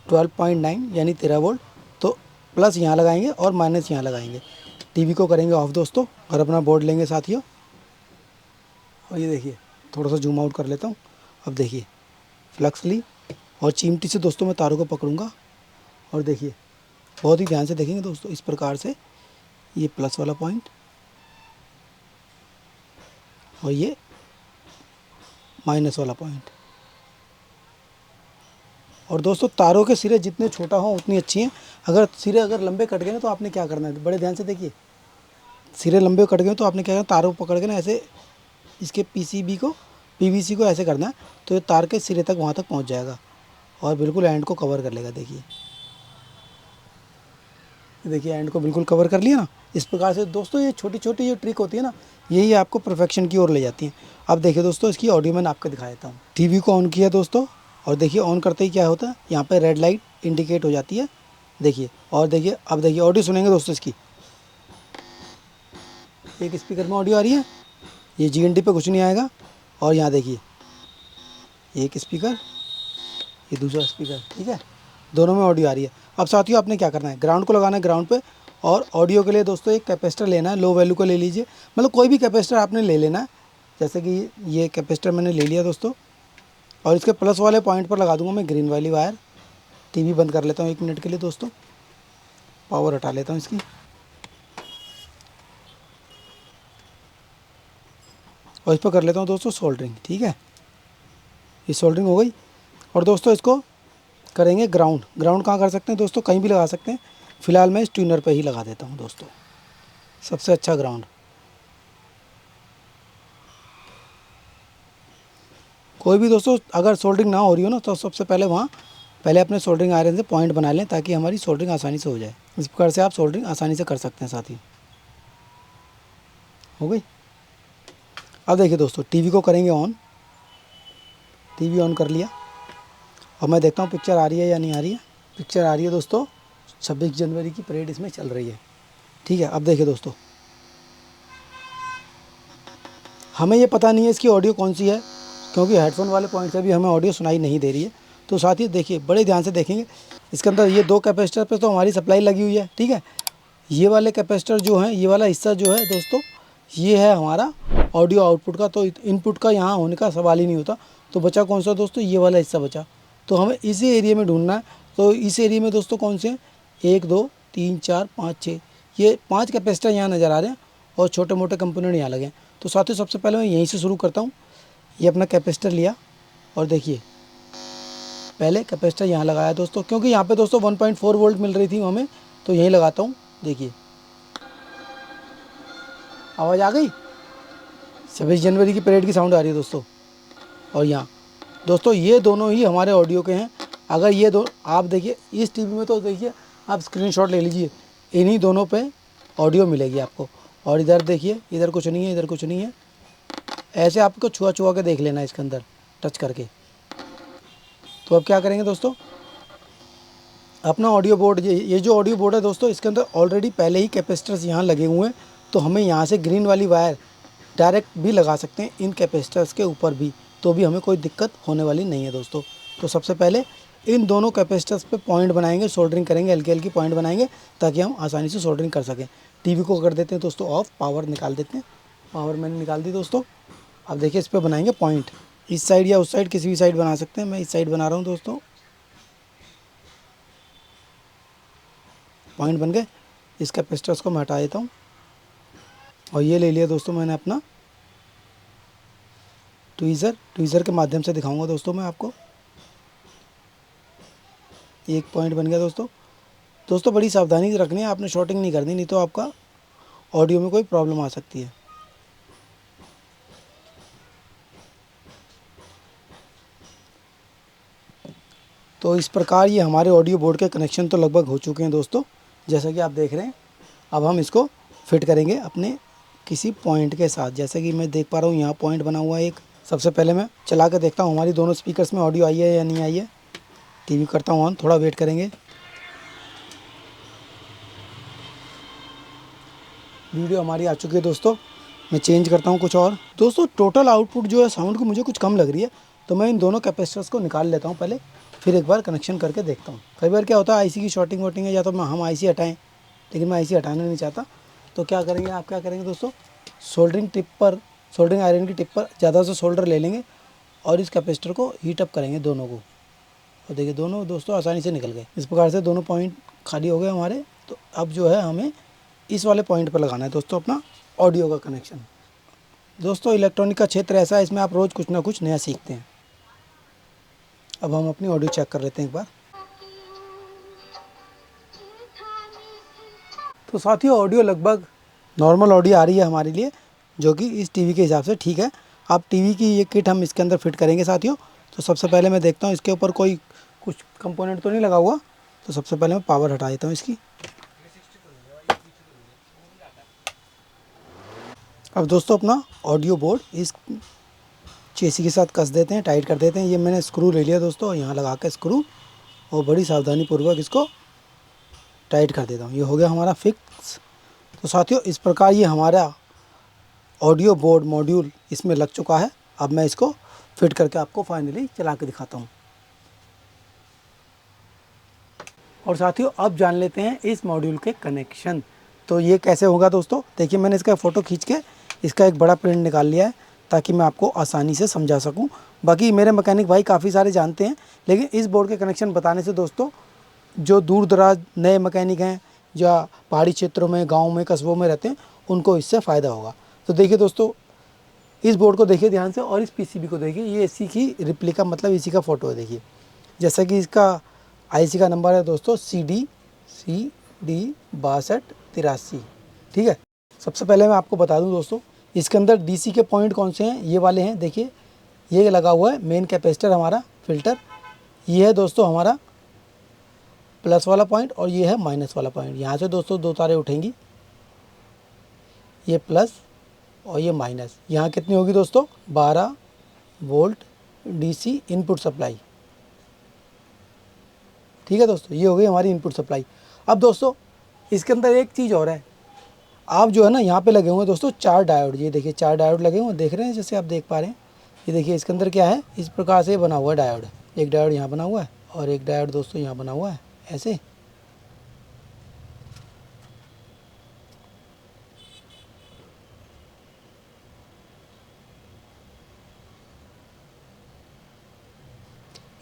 [SPEAKER 1] 12.9 यानी 13 वोल्ट। तो प्लस यहाँ लगाएंगे और माइनस यहाँ लगाएंगे। टीवी को करेंगे ऑफ दोस्तों और अपना बोर्ड लेंगे साथियों। और ये देखिए थोड़ा सा जूम आउट कर लेता हूँ। अब देखिए फ्लक्स ली और चिमटी से दोस्तों मैं तारों को पकड़ूंगा और देखिए बहुत ही ध्यान से देखेंगे दोस्तों। इस प्रकार से ये प्लस वाला पॉइंट और ये माइनस वाला पॉइंट। और दोस्तों तारों के सिरे जितने छोटा हो उतनी अच्छी हैं। अगर सिरे अगर लंबे कट गए ना तो आपने क्या करना है, बड़े ध्यान से देखिए। सिरे लंबे कट गए तो आपने क्या करना, तारों को पकड़ के ना ऐसे इसके पीवीसी को ऐसे करना है तो ये तार के सिरे तक वहाँ तक पहुँच जाएगा और बिल्कुल एंड को कवर कर लेगा। देखिए एंड को बिल्कुल कवर कर लिया ना। इस प्रकार से दोस्तों ये छोटी छोटी जो ट्रिक होती है ना, यही आपको परफेक्शन की ओर ले जाती हैं। अब देखिए दोस्तों इसकी ऑडियो मैंने आपको दिखा देता हूँ। टीवी को ऑन किया दोस्तों और देखिए ऑन करते ही क्या होता है, यहाँ पे रेड लाइट इंडिकेट हो जाती है। देखिए और देखिए अब देखिए ऑडियो सुनेंगे दोस्तों इसकी। एक स्पीकर में ऑडियो आ रही है, ये GND पे कुछ नहीं आएगा। और यहाँ देखिए एक स्पीकर, ये दूसरा स्पीकर, ठीक है, दोनों में ऑडियो आ रही है। अब साथियों आपने क्या करना है, ग्राउंड को लगाना है ग्राउंड पे। और ऑडियो के लिए दोस्तों एक कैपेसिटर लेना है, लो वैल्यू का ले लीजिए, मतलब कोई भी कैपेसिटर आपने ले लेना है। जैसे कि ये कैपेसिटर मैंने ले लिया दोस्तों और इसके प्लस वाले पॉइंट पर लगा दूंगा मैं ग्रीन वाली वायर। टीवी बंद कर लेता हूँ 1 मिनट के लिए दोस्तों, पावर हटा लेता हूँ इसकी। और इस पर कर लेता हूँ दोस्तों सोल्डरिंग। ठीक है, ये सोल्डरिंग हो गई। और दोस्तों इसको करेंगे ग्राउंड। ग्राउंड कहाँ कर सकते हैं दोस्तों, कहीं भी लगा सकते हैं। फ़िलहाल मैं इस ट्यूनर पे ही लगा देता हूँ दोस्तों, सबसे अच्छा ग्राउंड। कोई भी दोस्तों अगर सोल्डरिंग ना हो रही हो ना तो सबसे पहले अपने सोल्डरिंग आयरन से पॉइंट बना लें ताकि हमारी सोल्डरिंग आसानी से हो जाए। इस प्रकार से आप सोल्डरिंग आसानी से कर सकते हैं साथी। हो गई। अब देखिए दोस्तों टीवी को करेंगे ऑन। टीवी ऑन कर लिया और मैं देखता हूँ पिक्चर आ रही है या नहीं आ रही है। पिक्चर आ रही है दोस्तों, 26 जनवरी की परेड इसमें चल रही है। ठीक है, अब देखिए दोस्तों हमें ये पता नहीं है इसकी ऑडियो कौन सी है, क्योंकि हेडफोन वाले पॉइंट से भी हमें ऑडियो सुनाई नहीं दे रही है। तो साथ ही देखिए बड़े ध्यान से देखेंगे, इसके अंदर ये 2 कैपेसिटर पे तो हमारी सप्लाई लगी हुई है। ठीक है, ये वाले कैपेसिटर जो हैं, ये वाला हिस्सा जो है दोस्तों, ये है हमारा ऑडियो आउटपुट का। तो इनपुट का यहाँ होने का सवाल ही नहीं होता। तो बचा कौन सा दोस्तों, ये वाला हिस्सा बचा। तो हमें इसी एरिया में ढूंढना है। तो इस एरिया में दोस्तों कौन से हैं, 1 2 3 4 5 6, ये 5 कैपेसिटर यहाँ नज़र आ रहे हैं और छोटे मोटे कंपोनेंट यहाँ लगे हैं। तो साथियों सबसे पहले मैं यहीं से शुरू करता हूँ। ये अपना कैपेसिटर लिया और देखिए पहले कैपेसिटर यहाँ लगाया दोस्तों, क्योंकि यहाँ पे दोस्तों 1.4 वोल्ट मिल रही थी हमें, तो यहीं लगाता हूँ। देखिए आवाज़ आ गई, 26 जनवरी की परेड की साउंड आ रही है दोस्तों। और यहाँ दोस्तों ये दोनों ही हमारे ऑडियो के हैं। अगर ये दो आप देखिए इस टीवी में, तो देखिए आप स्क्रीनशॉट ले लीजिए, इन्हीं दोनों पे ऑडियो मिलेगी आपको। और इधर देखिए, इधर कुछ नहीं है, इधर कुछ नहीं है, ऐसे आपको छुआ छुआ के देख लेना है इसके अंदर टच करके। तो अब क्या करेंगे दोस्तों, अपना ऑडियो बोर्ड, ये जो ऑडियो बोर्ड है दोस्तों, इसके अंदर ऑलरेडी पहले ही कैपेसिटर्स यहाँ लगे हुए हैं, तो हमें यहाँ से ग्रीन वाली वायर डायरेक्ट भी लगा सकते हैं इन कैपेसिटर्स के ऊपर भी, तो भी हमें कोई दिक्कत होने वाली नहीं है दोस्तों। तो सबसे पहले इन दोनों कैपेसिटर्स पे पॉइंट बनाएंगे, सोल्डरिंग करेंगे, हल्की हल्की पॉइंट बनाएंगे ताकि हम आसानी से सोल्डरिंग कर सकें। टीवी को कर देते हैं दोस्तों ऑफ, पावर निकाल देते हैं, पावर मैंने निकाल दी दोस्तों। अब देखिए इस पर बनाएंगे पॉइंट, इस साइड या उस साइड, किसी भी साइड बना सकते हैं। मैं इस साइड बना रहा हूँ दोस्तों, पॉइंट बन गए। इस कैपेसिटर्स को मैं हटा देता हूँ और ये ले लिया दोस्तों मैंने अपना ट्वीज़र के माध्यम से दिखाऊंगा दोस्तों मैं आपको। एक पॉइंट बन गया दोस्तों। दोस्तों बड़ी सावधानी से रखनी है, आपने शॉर्टिंग नहीं करनी, नहीं तो आपका ऑडियो में कोई प्रॉब्लम आ सकती है। तो इस प्रकार ये हमारे ऑडियो बोर्ड के कनेक्शन तो लगभग हो चुके हैं दोस्तों, जैसा कि आप देख रहे हैं। अब हम इसको फिट करेंगे अपने किसी पॉइंट के साथ, जैसे कि मैं देख पा रहा हूँ यहाँ पॉइंट बना हुआ है एक। सबसे पहले मैं चला कर देखता हूँ हमारी दोनों स्पीकर्स में ऑडियो आई है या नहीं आई है। टीवी करता हूँ ऑन, थोड़ा वेट करेंगे। वीडियो हमारी आ चुकी है दोस्तों। मैं चेंज करता हूँ कुछ और। दोस्तों टोटल आउटपुट जो है साउंड की मुझे कुछ कम लग रही है, तो मैं इन दोनों कैपेसिटर्स को निकाल लेता हूँ पहले, फिर एक बार कनेक्शन करके देखता हूँ। कई बार क्या होता है आईसी की शॉर्टिंग वॉटिंग है, या तो हम आईसी हटाएं, लेकिन मैं आईसी हटाना नहीं चाहता। तो क्या करेंगे, आप क्या करेंगे दोस्तों, सोल्डरिंग आयरन की टिप पर ज़्यादा से सोल्डर ले लेंगे और इस कैपेसिटर को हीट अप करेंगे दोनों को। और देखिए दोनों दोस्तों आसानी से निकल गए। इस प्रकार से दोनों पॉइंट खाली हो गए हमारे। तो अब जो है हमें इस वाले पॉइंट पर लगाना है दोस्तों अपना ऑडियो का कनेक्शन। दोस्तों इलेक्ट्रॉनिक का क्षेत्र ऐसा है, इसमें आप रोज़ कुछ ना कुछ नया सीखते हैं। अब हम अपनी ऑडियो चेक कर लेते हैं एक बार। तो साथियों ऑडियो लगभग नॉर्मल ऑडियो आ रही है हमारे लिए, जो कि इस टीवी के हिसाब से ठीक है। अब टीवी की ये किट हम इसके अंदर फिट करेंगे साथियों। तो सबसे पहले मैं देखता हूँ इसके ऊपर कोई कुछ कंपोनेंट तो नहीं लगा हुआ, तो सबसे पहले मैं पावर हटा देता हूँ इसकी। अब दोस्तों अपना ऑडियो बोर्ड इस चेसी के साथ कस देते हैं, टाइट कर देते हैं। ये मैंने स्क्रू ले लिया दोस्तों, यहाँ लगा के स्क्रू, और बड़ी सावधानी पूर्वक इसको टाइट कर देता हूँ। ये हो गया हमारा फिक्स। तो साथियों इस प्रकार ये हमारा ऑडियो बोर्ड मॉड्यूल इसमें लग चुका है। अब मैं इसको फिट करके आपको फाइनली चला के दिखाता हूँ। और साथियों अब जान लेते हैं इस मॉड्यूल के कनेक्शन। तो ये कैसे होगा दोस्तों, देखिए मैंने इसका फ़ोटो खींच के इसका एक बड़ा प्रिंट निकाल लिया है ताकि मैं आपको आसानी से समझा सकूं। बाकी मेरे मैकेनिक भाई काफ़ी सारे जानते हैं, लेकिन इस बोर्ड के कनेक्शन बताने से दोस्तों जो दूर दराज नए मैकेनिक हैं या पहाड़ी क्षेत्रों में, गाँव में, कस्बों में रहते हैं, उनको इससे फ़ायदा होगा। तो देखिए दोस्तों इस बोर्ड को देखिए ध्यान से, और इस पीसीबी को देखिए, ये इसी की रिप्लिका मतलब इसी का फ़ोटो है। देखिए जैसा कि इसका आईसी का नंबर है दोस्तों CD 6283, ठीक है। सबसे पहले मैं आपको बता दूं दोस्तों, इसके अंदर डीसी के पॉइंट कौन से हैं, ये वाले हैं। देखिए ये लगा हुआ है मेन कैपेसिटर हमारा फिल्टर, ये है दोस्तों हमारा प्लस वाला पॉइंट, और ये है माइनस वाला पॉइंट। यहाँ से दोस्तों दो तारें उठेंगी, ये प्लस और ये माइनस। यहाँ कितनी होगी दोस्तों, 12 वोल्ट डीसी इनपुट सप्लाई, ठीक है दोस्तों। ये हो गई हमारी इनपुट सप्लाई। अब दोस्तों इसके अंदर एक चीज़ और है, आप जो है ना यहाँ पे लगे हुए हैं दोस्तों 4 डायोड। ये देखिए 4 डायोड लगे हुए हैं, देख रहे हैं जैसे आप देख पा रहे हैं। ये देखिए इसके अंदर क्या है, इस प्रकार से बना हुआ है डायोड। एक डायोड यहाँ बना हुआ है और एक डायोड दोस्तों यहाँ बना हुआ है, ऐसे।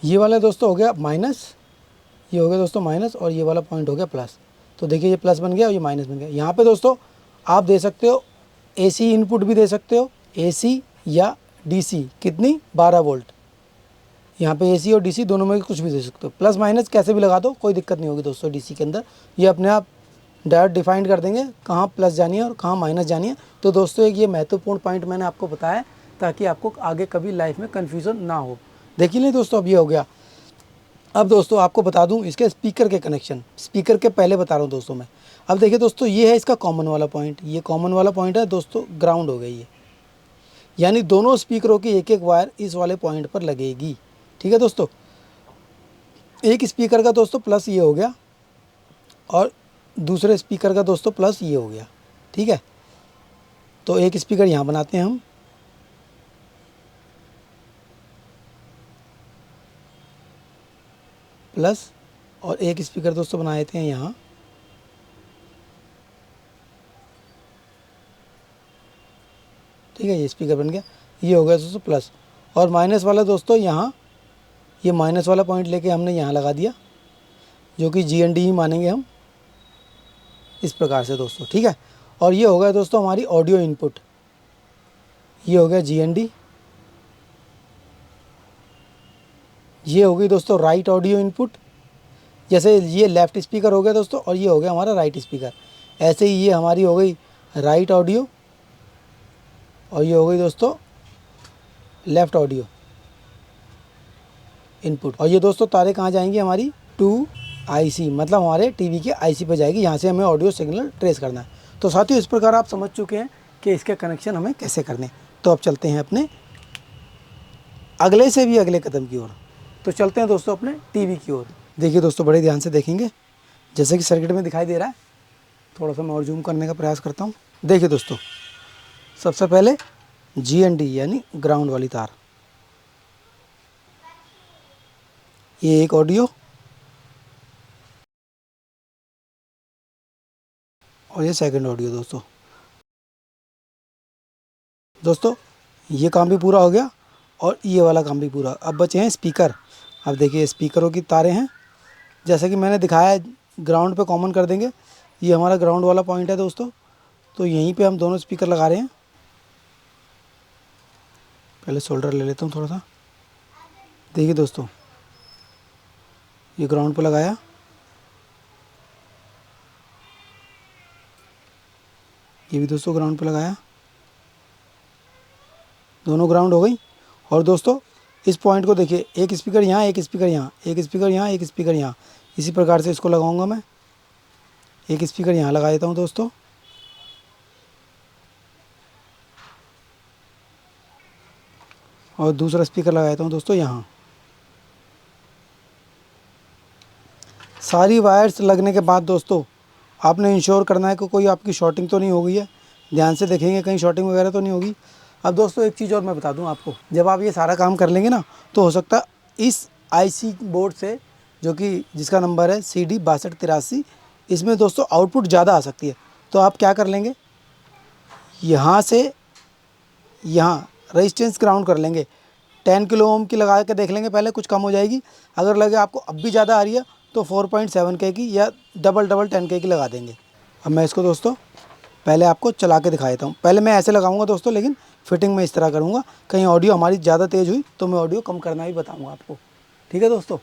[SPEAKER 1] ये वाला दोस्तों हो गया माइनस, ये हो गया दोस्तों माइनस और ये वाला पॉइंट हो गया प्लस। तो देखिए ये प्लस बन गया और ये माइनस बन गया। यहाँ पे दोस्तों आप दे सकते हो एसी इनपुट भी दे सकते हो, एसी या डीसी, कितनी 12 वोल्ट। यहाँ पे एसी और डीसी दोनों में कुछ भी दे सकते हो, प्लस माइनस कैसे भी लगा दो, कोई दिक्कत नहीं होगी दोस्तों। डीसी के अंदर ये अपने आप डायरेक्ट डिफाइन कर देंगे कहाँ प्लस जानी है और कहाँ माइनस जानी है। तो दोस्तों एक ये महत्वपूर्ण पॉइंट मैंने आपको बताया ताकि आपको आगे कभी लाइफ में कन्फ्यूज़न ना हो। देखिए नहीं दोस्तों, अब ये हो गया। अब दोस्तों आपको बता दूं इसके स्पीकर के कनेक्शन, स्पीकर के पहले बता रहा हूं दोस्तों मैं। अब देखिए दोस्तों ये है इसका कॉमन वाला पॉइंट, ये कॉमन वाला पॉइंट है दोस्तों, ग्राउंड हो गई है, यानी दोनों स्पीकरों की एक एक वायर इस वाले पॉइंट पर लगेगी। ठीक है दोस्तों, एक स्पीकर का दोस्तों प्लस ये हो गया और दूसरे स्पीकर का दोस्तों प्लस ये हो गया। ठीक है, तो एक स्पीकर यहाँ बनाते हैं हम, प्लस, और एक स्पीकर दोस्तों बना देते हैं यहाँ, ठीक है, ये स्पीकर बन गया। ये हो गया दोस्तों प्लस, और माइनस वाला दोस्तों यहाँ, ये माइनस वाला पॉइंट लेके हमने यहाँ लगा दिया, जो कि GND ही मानेंगे हम इस प्रकार से दोस्तों। ठीक है, और ये हो गया दोस्तों हमारी ऑडियो इनपुट, ये हो गया GND, ये हो गई दोस्तों राइट ऑडियो इनपुट। जैसे ये लेफ़्ट स्पीकर हो गया दोस्तों और ये हो गया हमारा राइट स्पीकर, ऐसे ही ये हमारी हो गई राइट ऑडियो और ये हो गई दोस्तों लेफ़्ट ऑडियो इनपुट। और ये दोस्तों तारे कहाँ जाएंगी हमारी, टू IC, मतलब हमारे टीवी के IC पे जाएगी, यहाँ से हमें ऑडियो सिग्नल ट्रेस करना है। तो साथियों इस प्रकार आप समझ चुके हैं कि इसके कनेक्शन हमें कैसे करने हैं। तो अब चलते हैं अपने अगले से भी अगले कदम की ओर। तो चलते हैं दोस्तों अपने टीवी की ओर। देखिए दोस्तों बड़े ध्यान से देखेंगे, जैसे कि सर्किट में दिखाई दे रहा है, थोड़ा सा मैं और जूम करने का प्रयास करता हूँ। देखिए दोस्तों सबसे पहले GND यानी ग्राउंड वाली तार, ये एक ऑडियो और ये सेकंड ऑडियो दोस्तों ये काम भी पूरा हो गया और ये वाला काम भी पूरा। अब बचे हैं स्पीकर। अब देखिए स्पीकरों की तारें हैं, जैसे कि मैंने दिखाया है, ग्राउंड पे कॉमन कर देंगे, ये हमारा ग्राउंड वाला पॉइंट है दोस्तों। तो यहीं पे हम दोनों स्पीकर लगा रहे हैं। पहले शोल्डर ले लेता हूँ थोड़ा सा। देखिए दोस्तों ये ग्राउंड पे लगाया, ये भी दोस्तों ग्राउंड पे लगाया, दोनों ग्राउंड हो गई। और दोस्तों इस पॉइंट को देखिए, एक स्पीकर यहाँ, एक स्पीकर यहाँ, एक स्पीकर यहाँ, एक स्पीकर यहाँ, इसी प्रकार से इसको लगाऊंगा मैं। एक स्पीकर यहाँ लगा देता हूँ दोस्तों, और दूसरा स्पीकर लगा देता हूँ दोस्तों यहाँ। सारी वायर्स लगने के बाद दोस्तों आपने इंश्योर करना है कि कोई आपकी शॉर्टिंग तो नहीं हो गई है। ध्यान से देखेंगे कहीं शॉर्टिंग वगैरह तो नहीं होगी। अब दोस्तों एक चीज़ और मैं बता दूं आपको, जब आप ये सारा काम कर लेंगे ना, तो हो सकता है इस IC बोर्ड से, जो कि जिसका नंबर है CD 6283, इसमें दोस्तों आउटपुट ज़्यादा आ सकती है। तो आप क्या कर लेंगे, यहाँ से यहाँ रेजिस्टेंस ग्राउंड कर लेंगे, 10 किलो ओम की लगा के देख लेंगे, पहले कुछ कम हो जाएगी। अगर लगे आपको अब भी ज़्यादा आ रही है तो 4.7K की या डबल 10K की लगा देंगे। अब मैं इसको दोस्तों पहले आपको चला के दिखा देता हूँ। पहले मैं ऐसे लगाऊंगा दोस्तों, लेकिन फिटिंग में इस तरह करूँगा, कहीं ऑडियो हमारी ज़्यादा तेज़ हुई तो मैं ऑडियो कम करना भी बताऊँगा आपको। ठीक है दोस्तों,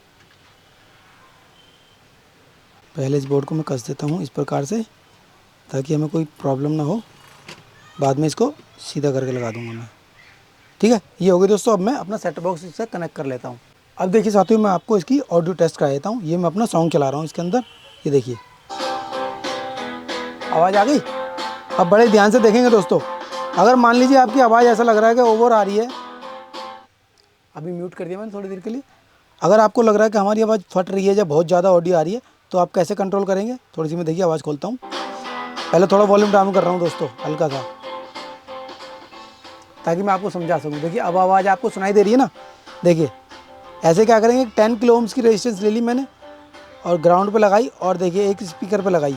[SPEAKER 1] पहले इस बोर्ड को मैं कस देता हूँ इस प्रकार से, ताकि हमें कोई प्रॉब्लम ना हो, बाद में इसको सीधा करके लगा दूँगा मैं। ठीक है, ये हो गई दोस्तों। अब मैं अपना सेट बॉक्स इससे कनेक्ट कर लेता हूँ। अब देखिए साथियों मैं आपको इसकी ऑडियो टेस्ट करा देता हूँ। ये मैं अपना सॉन्ग चला रहा हूँ इसके अंदर, ये देखिए आवाज़ आ गई। अब बड़े ध्यान से देखेंगे दोस्तों, अगर मान लीजिए आपकी आवाज़ ऐसा लग रहा है कि ओवर आ रही है, अभी म्यूट कर दिया मैंने थोड़ी देर के लिए। अगर आपको लग रहा है कि हमारी आवाज़ फट रही है या बहुत ज़्यादा ऑडियो आ रही है, तो आप कैसे कंट्रोल करेंगे, थोड़ी सी मैं देखिए आवाज़ खोलता हूँ। पहले थोड़ा वॉल्यूम डाउन कर रहा हूँ दोस्तों, हल्का सा, ताकि मैं आपको समझा सकूँ। देखिए अब आवाज़ आपको सुनाई दे रही है ना। देखिए ऐसे क्या करेंगे, 10 किलो ओम्स की रेजिस्टेंस ले ली मैंने और ग्राउंड पे लगाई, और देखिए एक स्पीकर पे लगाई,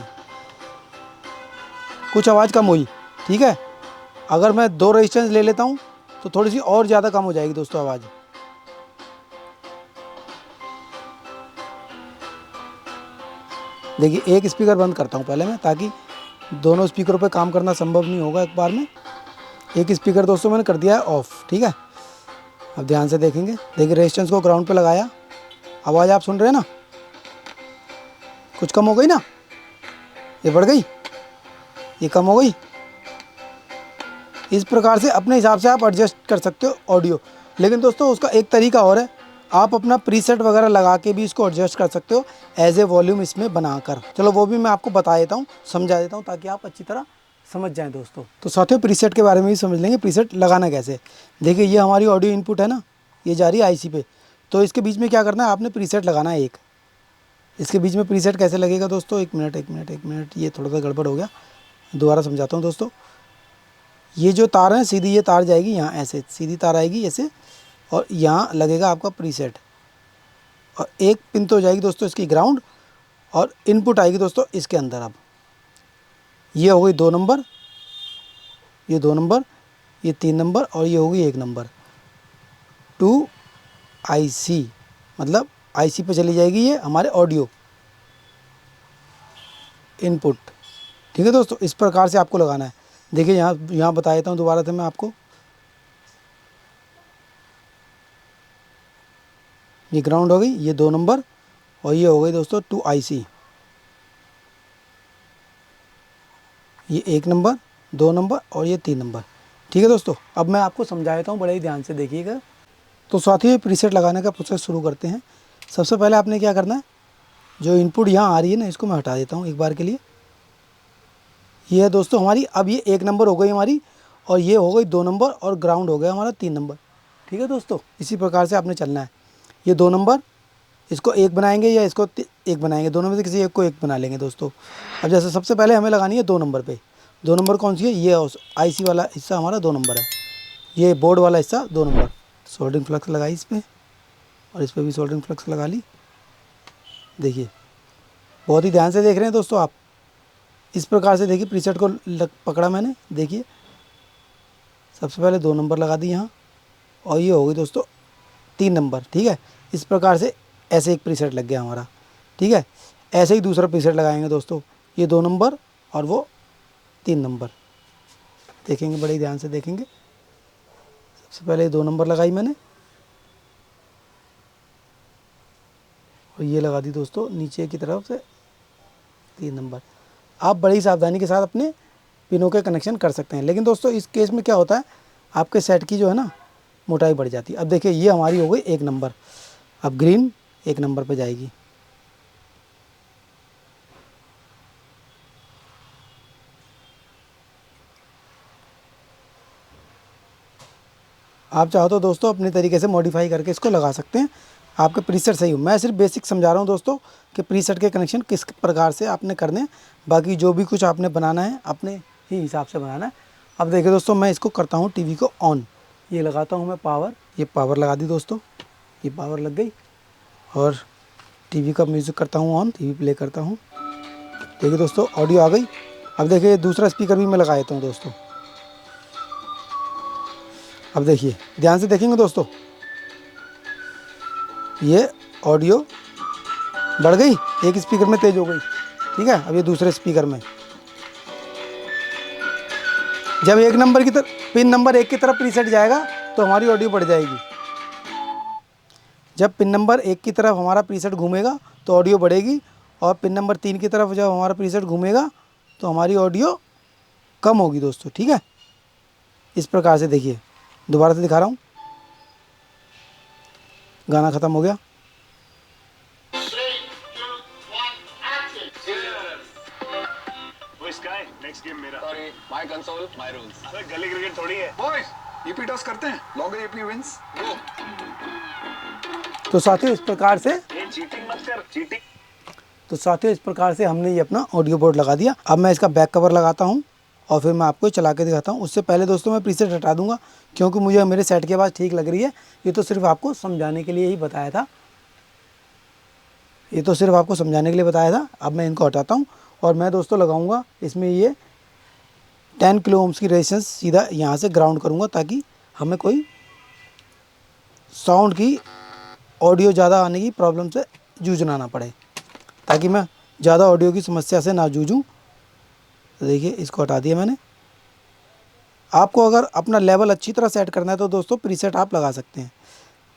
[SPEAKER 1] कुछ आवाज़ कम हुई। ठीक है, अगर मैं 2 रेजिस्टेंस ले लेता हूँ तो थोड़ी सी और ज़्यादा कम हो जाएगी दोस्तों आवाज़। देखिए एक स्पीकर बंद करता हूँ पहले मैं, ताकि दोनों स्पीकरों पे काम करना संभव नहीं होगा एक बार में। एक स्पीकर दोस्तों मैंने कर दिया है ऑफ, ठीक है। अब ध्यान से देखेंगे, देखिए रेजिस्टेंस को ग्राउंड पे लगाया, आवाज़ आप सुन रहे हैं ना, कुछ कम हो गई ना, ये बढ़ गई, ये कम हो गई। इस प्रकार से अपने हिसाब से आप एडजस्ट कर सकते हो ऑडियो। लेकिन दोस्तों उसका एक तरीका और है, आप अपना प्रीसेट वगैरह लगा के भी इसको एडजस्ट कर सकते हो एज ए वॉल्यूम इसमें बनाकर। चलो वो भी मैं आपको बता देता हूँ, समझा देता हूँ, ताकि आप अच्छी तरह समझ जाएं दोस्तों। तो साथियों प्रीसेट के बारे में भी समझ लेंगे, प्रीसेट लगाना कैसे। देखिए ये हमारी ऑडियो इनपुट है ना, ये जा रही है आईसी पे, तो इसके बीच में क्या करना है, आपने प्रीसेट लगाना है एक। इसके बीच में प्रीसेट कैसे लगेगा दोस्तों, एक मिनट, ये थोड़ा सा गड़बड़ हो गया, दोबारा समझाता हूँ दोस्तों। ये जो तार है सीधी ये तार जाएगी यहाँ, ऐसे सीधी तार आएगी ऐसे, और यहाँ लगेगा आपका प्रीसेट, और एक पिन तो हो जाएगी दोस्तों इसकी ग्राउंड, और इनपुट आएगी दोस्तों इसके अंदर। अब ये हो गई 2 नंबर, ये 2 नंबर, ये 3 नंबर, और ये होगी 1 नंबर। 2 IC, मतलब IC पे चली जाएगी ये हमारे ऑडियो इनपुट, ठीक है दोस्तों। इस प्रकार से आपको लगाना है। देखिए यहाँ बता देता हूँ दोबारा से मैं आपको। ये ग्राउंड हो गई, ये 2 नंबर, और ये हो गई दोस्तों 2 IC, ये 1 नंबर, 2 नंबर, और ये 3 नंबर, ठीक है दोस्तों। अब मैं आपको समझा देता हूँ, बड़े ही ध्यान से देखिएगा। तो साथियों प्रीसेट लगाने का प्रोसेस शुरू करते हैं। सबसे पहले आपने क्या करना है, जो इनपुट यहाँ आ रही है ना, इसको मैं हटा देता हूँ एक बार के लिए। ये है दोस्तों हमारी, अब ये 1 नंबर हो गई हमारी, और ये हो गई 2 नंबर, और ग्राउंड हो गया हमारा 3 नंबर, ठीक है दोस्तों। इसी प्रकार से आपने चलना है। ये 2 नंबर, इसको 1 बनाएंगे या इसको 1 बनाएंगे, दोनों में से किसी एक को 1 बना लेंगे दोस्तों। अब जैसे सबसे पहले हमें लगानी है 2 नंबर पे। 2 नंबर कौन सी है, ये IC वाला हिस्सा हमारा 2 नंबर है, ये बोर्ड वाला हिस्सा 2 नंबर। सोल्डरिंग फ्लक्स लगाई इस पर, और इस पर भी सोल्डरिंग फ्लक्स लगा ली। देखिए बहुत ही ध्यान से देख रहे हैं दोस्तों आप। इस प्रकार से देखिए प्रीसेट को पकड़ा मैंने, देखिए सबसे पहले 2 नंबर लगा दी यहाँ, और ये हो गई दोस्तों 3 नंबर, ठीक है। इस प्रकार से ऐसे एक प्रीसेट लग गया हमारा, ठीक है। ऐसे ही दूसरा प्रीसेट लगाएंगे दोस्तों, ये 2 नंबर और वो 3 नंबर, देखेंगे बड़े ध्यान से देखेंगे। सबसे पहले 2 नंबर लगाई मैंने, और ये लगा दी दोस्तों नीचे की तरफ से 3 नंबर। आप बड़ी सावधानी के साथ अपने पिनों के कनेक्शन कर सकते हैं। लेकिन दोस्तों इस केस में क्या होता है, आपके सेट की जो है ना मोटाई बढ़ जाती है। अब देखिए ये हमारी हो गई 1 नंबर, अब ग्रीन 1 नंबर पे जाएगी। आप चाहो तो दोस्तों अपने तरीके से मॉडिफाई करके इसको लगा सकते हैं, आपके प्रीसेट सही हो। मैं सिर्फ बेसिक समझा रहा हूँ दोस्तों कि प्रीसेट के कनेक्शन किस प्रकार से आपने करने हैं, बाकी जो भी कुछ आपने बनाना है अपने ही हिसाब से बनाना है। अब देखिए दोस्तों मैं इसको करता हूँ टीवी को ऑन, ये लगाता हूँ मैं पावर, ये पावर लगा दी दोस्तों, ये पावर लग गई, और टीवी का म्यूज़िक करता हूँ ऑन, टीवी प्ले करता हूँ। देखिए दोस्तों ऑडियो आ गई। अब देखिए दूसरा स्पीकर भी मैं लगा देता हूँ दोस्तों। अब देखिए ध्यान से देखेंगे दोस्तों, ये ऑडियो बढ़ गई, एक स्पीकर में तेज हो गई, ठीक है। अब ये दूसरे स्पीकर में, जब 1 नंबर की तरफ पिन नंबर 1 की तरफ प्रीसेट जाएगा तो हमारी ऑडियो बढ़ जाएगी। जब पिन नंबर 1 की तरफ हमारा प्रीसेट घूमेगा तो ऑडियो बढ़ेगी, और पिन नंबर 3 की तरफ जब हमारा प्रीसेट घूमेगा तो हमारी ऑडियो कम होगी दोस्तों, ठीक है। इस प्रकार से देखिए, दोबारा से दिखा रहा हूँ, गाना ख़त्म हो गया।
[SPEAKER 3] नेक्स्ट गेम मेरा। Sorry, my console, my rules. अरे गली क्रिकेट थोड़ी है। बॉयज, ईपी टॉस करते हैं, लॉन्गर ईपी विंस। गो।
[SPEAKER 1] तो साथियों इस प्रकार से,
[SPEAKER 3] ये चीटिंग मत कर, चीटिंग।
[SPEAKER 1] तो साथियों इस प्रकार से हमने ये अपना ऑडियो बोर्ड लगा दिया। अब मैं इसका बैक कवर लगाता हूँ और फिर मैं आपको चला के दिखाता हूँ। उससे पहले दोस्तों मैं प्रीसेट हटा दूंगा, क्योंकि मुझे मेरे सेट के पास ठीक लग रही है। ये तो सिर्फ आपको समझाने के लिए ही बताया था, ये तो सिर्फ आपको समझाने के लिए बताया था। अब मैं इनको हटाता हूँ और मैं दोस्तों लगाऊंगा इसमें ये 10 किलो ओम्स की रेजिस्टेंस सीधा यहाँ से ग्राउंड करूँगा, ताकि हमें कोई साउंड की ऑडियो ज़्यादा आने की प्रॉब्लम से जूझना ना पड़े, ताकि मैं ज़्यादा ऑडियो की समस्या से ना जूझूं। तो देखिए इसको हटा दिया मैंने। आपको अगर अपना लेवल अच्छी तरह सेट करना है तो दोस्तों प्रीसेट आप लगा सकते हैं।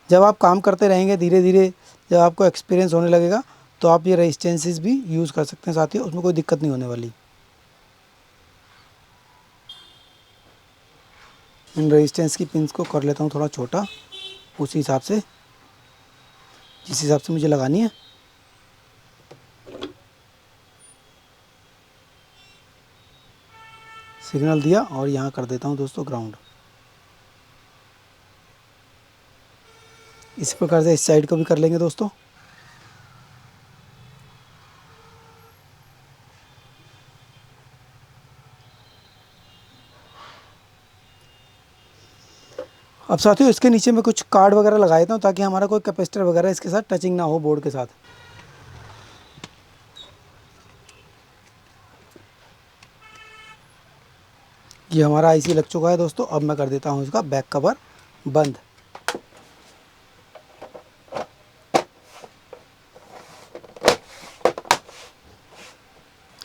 [SPEAKER 1] जब आप काम करते रहेंगे धीरे धीरे, जब आपको एक्सपीरियंस होने लगेगा तो आप ये रेजिस्टेंसेस भी यूज़ कर सकते हैं साथियों, उसमें कोई दिक्कत नहीं होने वाली। इन रेजिस्टेंस की पिंस को कर लेता हूँ थोड़ा छोटा, उसी हिसाब से जिस हिसाब से मुझे लगानी है। सिग्नल दिया और यहाँ कर देता हूँ दोस्तों ग्राउंड। इसी प्रकार से इस साइड को भी कर लेंगे दोस्तों। अब साथियों इसके नीचे मैं कुछ कार्ड वगैरह लगा देता हूँ ताकि हमारा कोई कैपेसिटर वगैरह इसके साथ टचिंग ना हो बोर्ड के साथ। ये हमारा आईसी लग चुका है दोस्तों। अब मैं कर देता हूँ इसका बैक कवर बंद।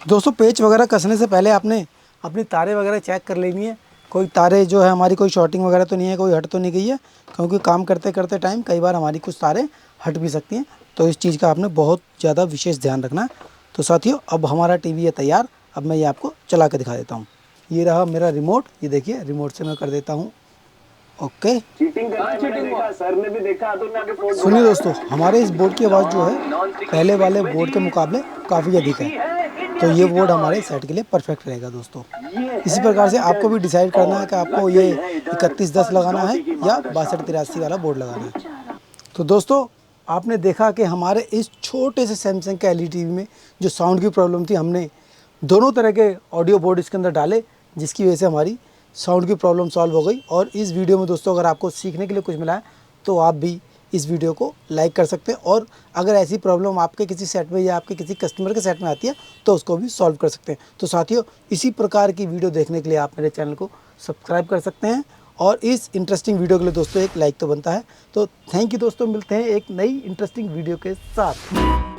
[SPEAKER 1] दोस्तों पेच वगैरह कसने से पहले आपने अपनी तारें वगैरह चेक कर लेनी है। कोई तारें जो है हमारी कोई शॉर्टिंग वगैरह तो नहीं है, कोई हट तो नहीं गई है, क्योंकि काम करते करते टाइम कई बार हमारी कुछ तारें हट भी सकती हैं। तो इस चीज़ का आपने बहुत ज़्यादा विशेष ध्यान रखना है। तो साथियों अब हमारा टीवी है तैयार। अब मैं ये आपको चला के दिखा देता हूँ। ये रहा मेरा रिमोट। ये देखिए रिमोट से मैं कर देता हूँ ओके।
[SPEAKER 3] चीटिंग करना है, मैंने देखा, सर ने भी देखा, तो आगे फोन
[SPEAKER 1] सुनिए दोस्तों, हमारे इस बोर्ड की आवाज़ जो है पहले वाले बोर्ड के मुकाबले काफ़ी अधिक है। तो ये बोर्ड हमारे सेट के लिए परफेक्ट रहेगा दोस्तों। इसी प्रकार से आपको भी डिसाइड करना है कि आपको ये 3110 लगाना है या 6283 वाला बोर्ड लगाना है। तो दोस्तों आपने देखा कि हमारे इस छोटे से सैमसंग के एलईडी टीवी में जो साउंड की प्रॉब्लम थी, हमने दोनों तरह के ऑडियो बोर्ड इसके अंदर डाले, जिसकी वजह से हमारी साउंड की प्रॉब्लम सॉल्व हो गई। और इस वीडियो में दोस्तों अगर आपको सीखने के लिए कुछ मिला है तो आप भी इस वीडियो को लाइक कर सकते हैं, और अगर ऐसी प्रॉब्लम आपके किसी सेट में या आपके किसी कस्टमर के सेट में आती है तो उसको भी सॉल्व कर सकते हैं। तो साथियों इसी प्रकार की वीडियो देखने के लिए आप मेरे चैनल को सब्सक्राइब कर सकते हैं, और इस इंटरेस्टिंग वीडियो के लिए दोस्तों एक लाइक तो बनता है। तो थैंक यू दोस्तों, मिलते हैं एक नई इंटरेस्टिंग वीडियो के साथ।